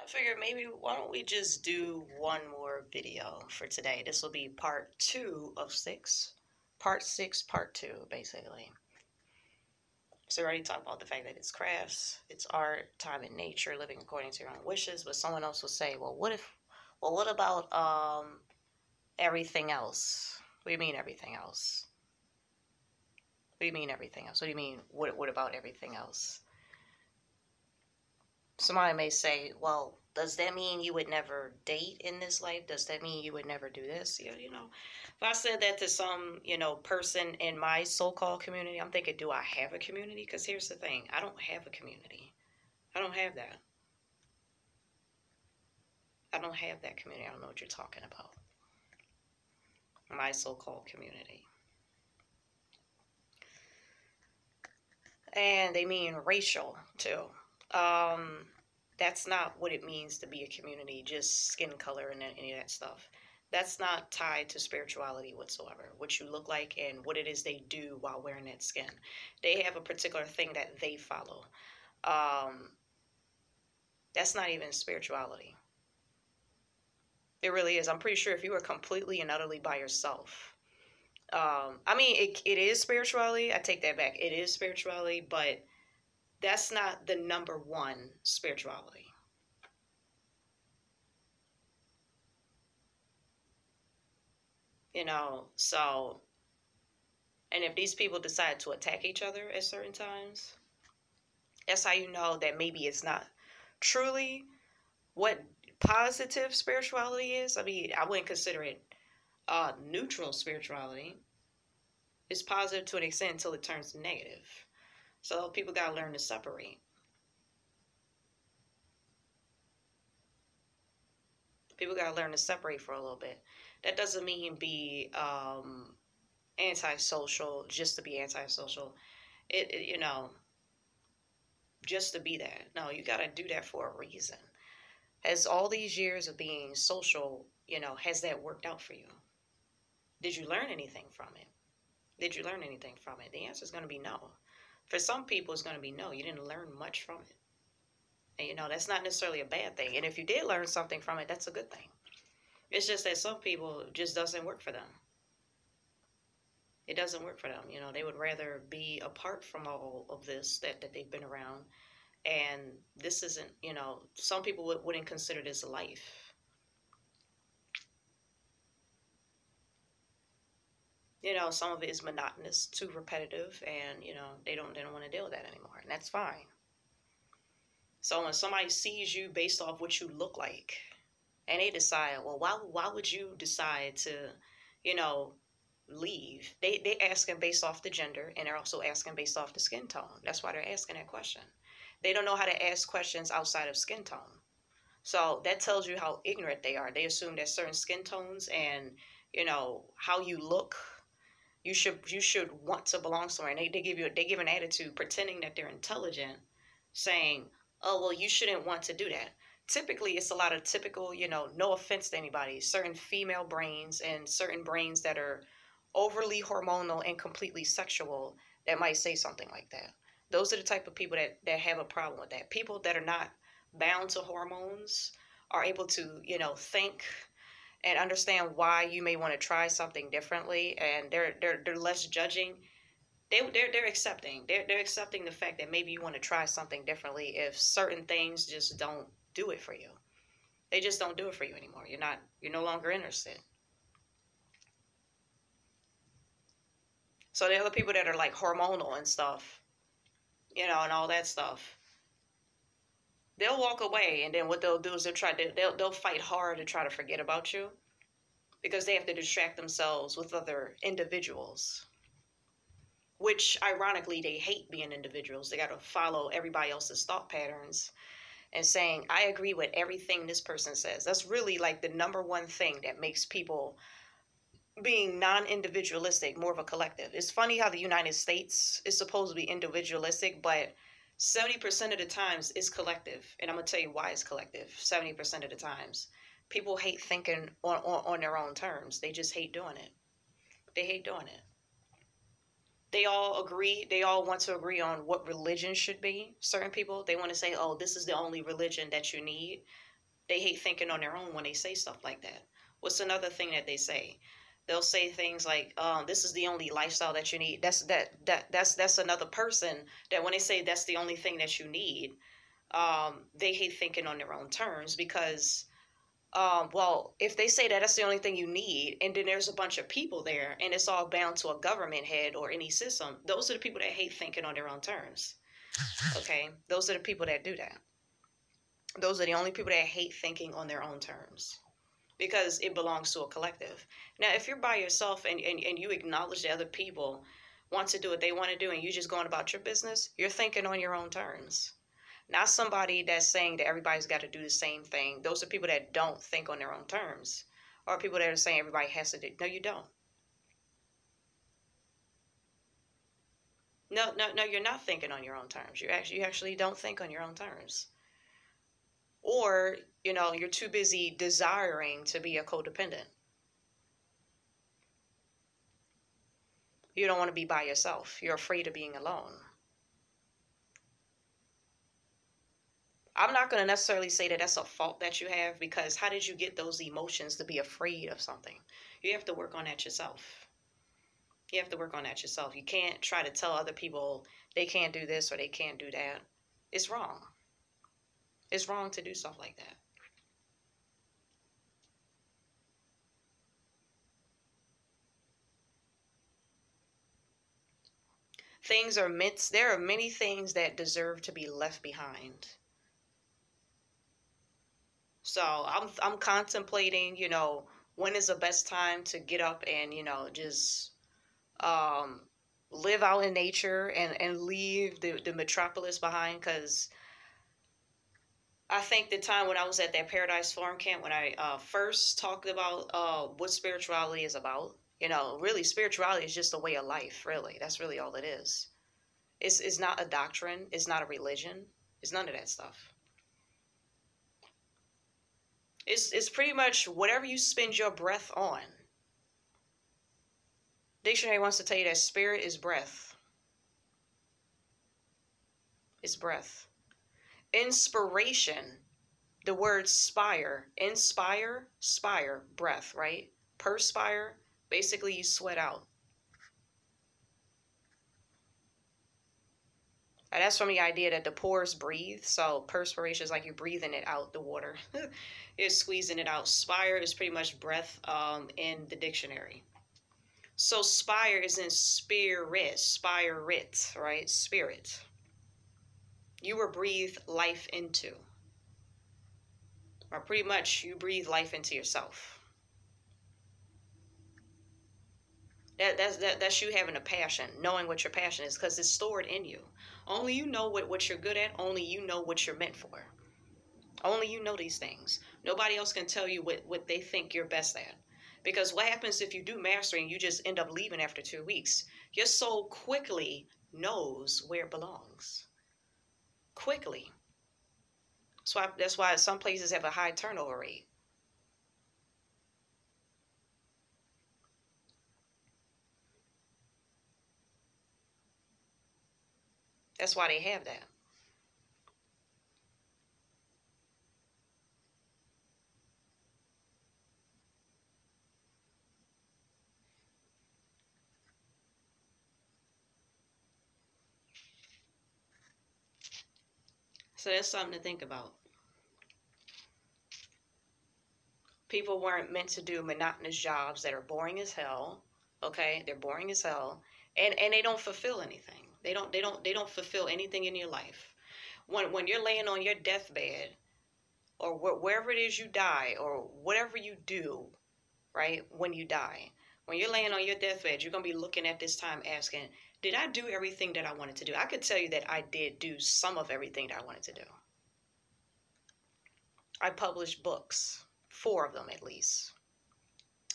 I figured maybe why don't we just do one more video for today? This will be part 2 of 6. Part 6, part 2, basically. So we already talked about the fact that it's crafts, it's art, time and nature, living according to your own wishes. But someone else will say, well, what about everything else? What do you mean everything else? What do you mean everything else? What do you mean what about everything else? Somebody may say, well, does that mean you would never date in this life? Does that mean you would never do this? If I said that to some, person in my so-called community, I'm thinking, do I have a community? Because here's the thing, I don't have a community. I don't have that. I don't have that community. I don't know what you're talking about. My so-called community. And they mean racial, too. That's not what it means to be a community, just skin color and any of that stuff. That's not tied to spirituality whatsoever, what you look like and what it is they do while wearing that skin. They have a particular thing that they follow. That's not even spirituality. It really is. I'm pretty sure if you were completely and utterly by yourself, it is spirituality. I take that back. It is spirituality, but that's not the number one spirituality. So, and if these people decide to attack each other at certain times, that's how you know that maybe it's not truly what positive spirituality is. I wouldn't consider it neutral spirituality. It's positive to an extent until it turns negative. So people got to learn to separate. People got to learn to separate for a little bit. That doesn't mean be antisocial just to be antisocial. Just to be that. No, you got to do that for a reason. Has all these years of being social, has that worked out for you? Did you learn anything from it? Did you learn anything from it? The answer is going to be no. For some people, it's going to be no. You didn't learn much from it. And, that's not necessarily a bad thing. And if you did learn something from it, that's a good thing. It's just that some people, it just doesn't work for them. It doesn't work for them. They would rather be apart from all of this that they've been around. And this isn't, some people wouldn't consider this a life. Some of it is monotonous, too repetitive, and, they don't want to deal with that anymore. And that's fine. So when somebody sees you based off what you look like, and they decide, well, why would you decide to, leave? They asking based off the gender, and they're also asking based off the skin tone. That's why they're asking that question. They don't know how to ask questions outside of skin tone. So that tells you how ignorant they are. They assume that certain skin tones and, how you look, you should want to belong somewhere. And they give an attitude pretending that they're intelligent, saying, oh, well, you shouldn't want to do that. Typically, it's a lot of typical, no offense to anybody, certain female brains and certain brains that are overly hormonal and completely sexual that might say something like that. Those are the type of people that have a problem with that. People that are not bound to hormones are able to, think and understand why you may want to try something differently, and they're less judging. They're accepting. They're accepting the fact that maybe you want to try something differently if certain things just don't do it for you. They just don't do it for you anymore. You're no longer interested. So the other people that are like hormonal and stuff, and all that stuff, they'll walk away, and then what they'll do is they'll fight hard to try to forget about you because they have to distract themselves with other individuals. Which, ironically, they hate being individuals. They got to follow everybody else's thought patterns and saying, I agree with everything this person says. That's really like the number one thing that makes people being non-individualistic more of a collective. It's funny how the United States is supposed to be individualistic, but 70% of the times it's collective. And I'm going to tell you why it's collective. 70% of the times. People hate thinking on their own terms. They just hate doing it. They hate doing it. They all want to agree on what religion should be. Certain people, they want to say, oh, this is the only religion that you need. They hate thinking on their own when they say stuff like that. What's another thing that they say? They'll say things like, "This is the only lifestyle that you need." That's another person that when they say that's the only thing that you need, they hate thinking on their own terms because, well, if they say that that's the only thing you need, and then there's a bunch of people there, and it's all bound to a government head or any system, those are the people that hate thinking on their own terms. Okay, those are the people that do that. Those are the only people that hate thinking on their own terms because it belongs to a collective. Now, if you're by yourself and you acknowledge that other people want to do what they want to do and you're just going about your business, you're thinking on your own terms. Not somebody that's saying that everybody's got to do the same thing. Those are people that don't think on their own terms, or people that are saying everybody has to do. No, you don't. No, you're not thinking on your own terms. You actually don't think on your own terms. Or, you're too busy desiring to be a codependent. You don't want to be by yourself. You're afraid of being alone. I'm not going to necessarily say that that's a fault that you have, because how did you get those emotions to be afraid of something? You have to work on that yourself. You have to work on that yourself. You can't try to tell other people they can't do this or they can't do that. It's wrong. It's wrong to do stuff like that. There are many things that deserve to be left behind. So I'm contemplating, when is the best time to get up and, just live out in nature and leave the metropolis behind, because I think the time when I was at that Paradise Farm camp, when I first talked about what spirituality is about, really spirituality is just a way of life, really. That's really all it is. It's not a doctrine. It's not a religion. It's none of that stuff. It's pretty much whatever you spend your breath on. Dictionary wants to tell you that spirit is breath. It's breath. Inspiration, the word spire, spire, breath, right? Perspire, basically you sweat out. And that's from the idea that the pores breathe. So perspiration is like you're breathing it out, the water. You're squeezing it out. Spire is pretty much breath in the dictionary. So spire is in spirit, right? Spirit. You were breathed life into. Or pretty much you breathe life into yourself. That's you having a passion, knowing what your passion is, because it's stored in you. Only you know what you're good at. Only you know what you're meant for. Only you know these things. Nobody else can tell you what they think you're best at. Because what happens if you do mastery and you just end up leaving after 2 weeks? Your soul quickly knows where it belongs. Quickly. That's why some places have a high turnover rate. That's why they have that. So that's something to think about. People weren't meant to do monotonous jobs that are boring as hell. Okay, they're boring as hell, and they don't fulfill anything. They don't fulfill anything in your life. When you're laying on your deathbed, or wherever it is you die, or whatever you do, right? When you die, when you're laying on your deathbed, you're gonna be looking at this time asking, did I do everything that I wanted to do? I could tell you that I did do some of everything that I wanted to do. I published books, 4 of them at least.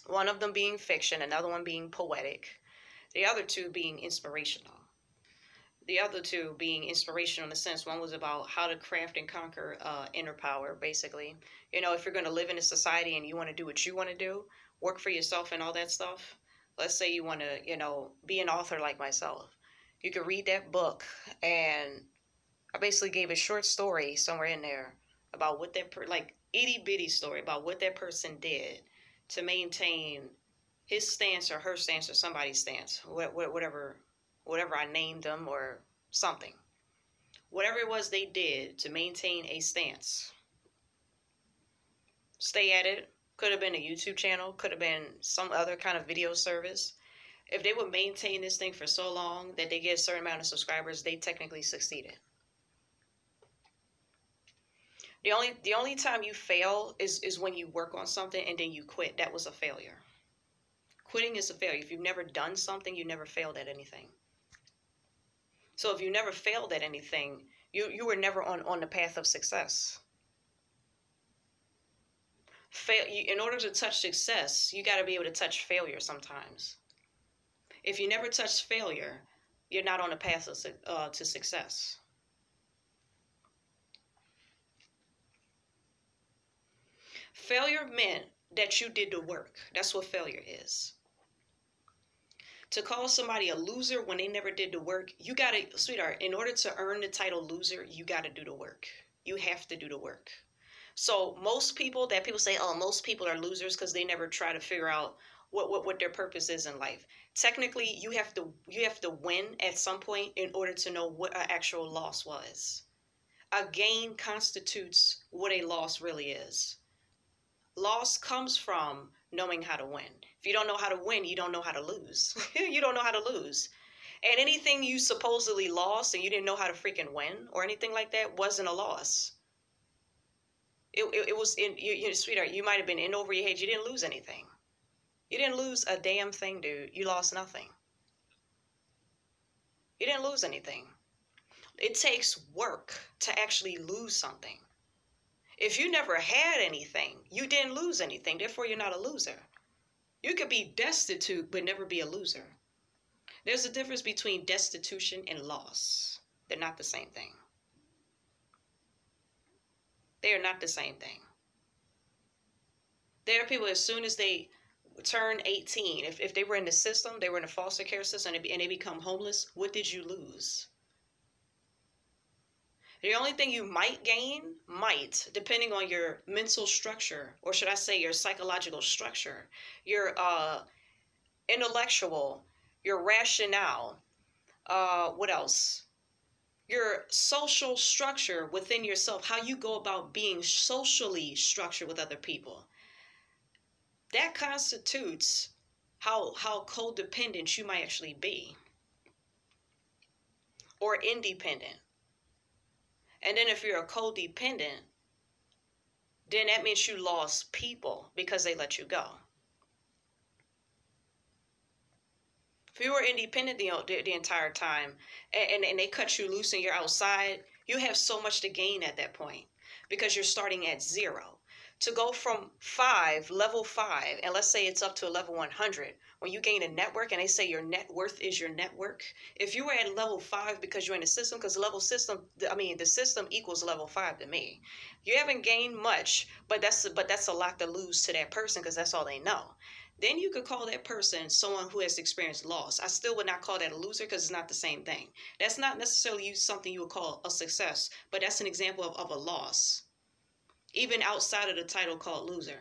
One of them being fiction, another one being poetic, the other 2 being inspirational. The other 2 being inspirational in the sense one was about how to craft and conquer inner power, basically. If you're going to live in a society and you want to do what you want to do, work for yourself and all that stuff. Let's say you want to, be an author like myself. You could read that book, and I basically gave a short story somewhere in there about what that like itty bitty story about what that person did to maintain his stance or her stance or somebody's stance, whatever I named them or something, whatever it was they did to maintain a stance, stay at it. Could have been a YouTube channel, could have been some other kind of video service. If they would maintain this thing for so long that they get a certain amount of subscribers, they technically succeeded. The only time you fail is when you work on something and then you quit. That was a failure. Quitting is a failure. If you've never done something, you never failed at anything. So if you never failed at anything, you were never on the path of success. In order to touch success, you got to be able to touch failure sometimes. If you never touch failure, you're not on the path to success. Failure meant that you did the work. That's what failure is. To call somebody a loser when they never did the work, you got to, sweetheart, in order to earn the title loser, you got to do the work. You have to do the work. So most people say, oh, most people are losers because they never try to figure out what their purpose is in life. Technically, you have to win at some point in order to know what an actual loss was. A gain constitutes what a loss really is. Loss comes from knowing how to win. If you don't know how to win, you don't know how to lose. You don't know how to lose. And anything you supposedly lost and you didn't know how to freaking win or anything like that wasn't a loss. It was sweetheart, you might have been in over your head. You didn't lose anything. You didn't lose a damn thing, dude. You lost nothing. You didn't lose anything. It takes work to actually lose something. If you never had anything, you didn't lose anything. Therefore, you're not a loser. You could be destitute, but never be a loser. There's a difference between destitution and loss. They're not the same thing. They are not the same thing. There are people, as soon as they turn 18, if they were in the system, they were in the foster care system, and they become homeless, what did you lose? The only thing you might gain, depending on your mental structure, or should I say your psychological structure, your intellectual, your rationale, what else? Your social structure within yourself, how you go about being socially structured with other people. That constitutes how codependent you might actually be, or independent. And then if you're a codependent, then that means you lost people because they let you go. If you were independent the entire time and they cut you loose and you're outside, you have so much to gain at that point because you're starting at 0. To go from level 5, and let's say it's up to a level 100, when you gain a network and they say your net worth is your network, if you were at level 5 because you're in the system, because the system equals level 5 to me. You haven't gained much, but that's a lot to lose to that person because that's all they know. Then you could call that person someone who has experienced loss. I still would not call that a loser because it's not the same thing. That's not necessarily something you would call a success, but that's an example of a loss. Even outside of the title called loser.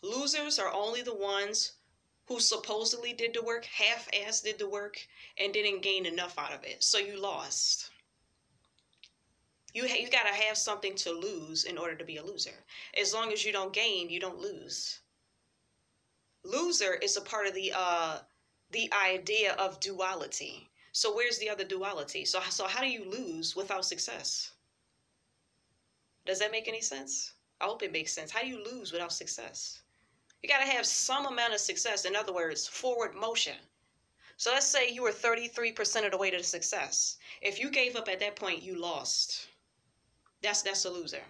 Losers are only the ones who supposedly did the work, half-assed did the work, and didn't gain enough out of it. So you lost. You got to have something to lose in order to be a loser. As long as you don't gain, you don't lose. Loser is a part of the idea of duality. So where's the other duality? So how do you lose without success? Does that make any sense? I hope it makes sense. How do you lose without success? You got to have some amount of success. In other words, forward motion. So let's say you were 33% of the way to success. If you gave up at that point, you lost. That's a loser.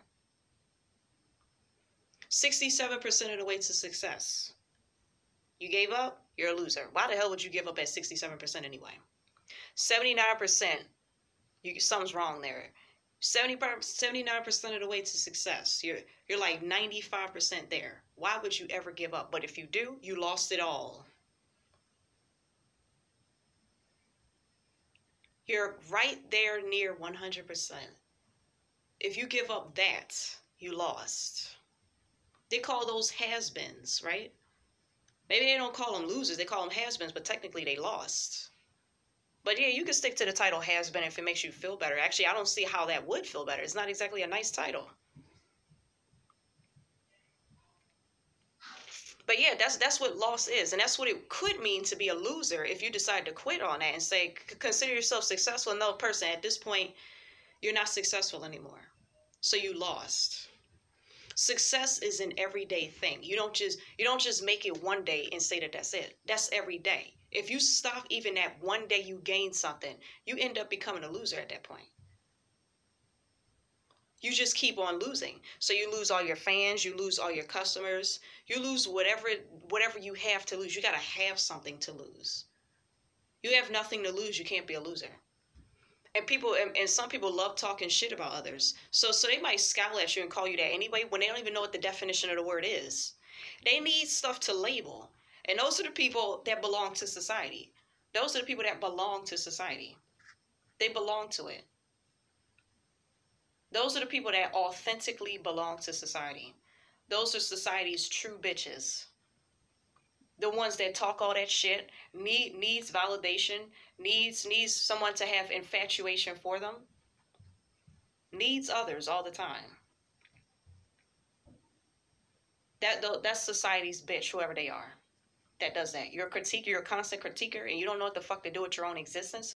67% of the way to success. You gave up, you're a loser. Why the hell would you give up at 67% anyway? 79%, something's wrong there. 79% of the way to success. You're like 95% there. Why would you ever give up? But if you do, you lost it all. You're right there near 100%. If you give up that, You lost. They call those has-beens, right? Maybe they don't call them losers, they call them has-beens, but technically they lost. But yeah, you can stick to the title has-been if it makes you feel better. Actually, I don't see how that would feel better. It's not exactly a nice title. But yeah, that's what loss is, and that's what it could mean to be a loser if you decide to quit on that and say, consider yourself successful. No, person, at this point, you're not successful anymore. So you lost. Success is an everyday thing. You don't just make it one day and say that that's it. That's every day. If you stop even that one day you gain something, you end up becoming a loser at that point. You just keep on losing. So you lose all your fans, you lose all your customers, you lose whatever you have to lose. You got to have something to lose. You have nothing to lose, you can't be a loser. And some people love talking shit about others. So they might scowl at you and call you that anyway when they don't even know what the definition of the word is. They need stuff to label. And those are the people that belong to society. Those are the people that belong to society. They belong to it. Those are the people that authentically belong to society. Those are society's true bitches. The ones that talk all that shit, needs validation, needs someone to have infatuation for them, needs others all the time. That's society's bitch, whoever they are, that does that. You're a constant critiquer, and you don't know what the fuck to do with your own existence.